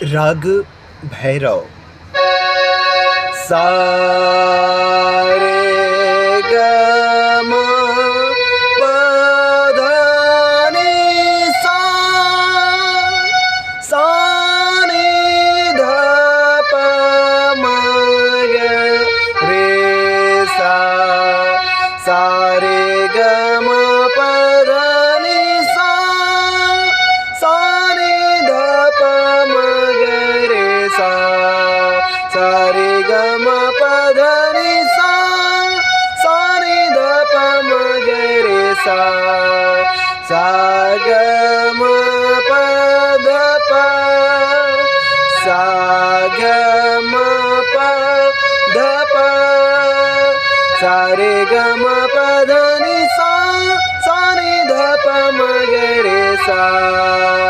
राग भैरव। सा रे ग म प ध नि सा, सा नि ध प म ग रे सा, सा रे ग म प ध नि सा, सा नि ध प म ग रे सा, सा रे ग म प ध नि सा, सा नि ध प म ग रे सा, सा ग म प ध प, सा ग म प ध प, सा रे ग म प ध नि सा, सा नि ध प म ग रे सा।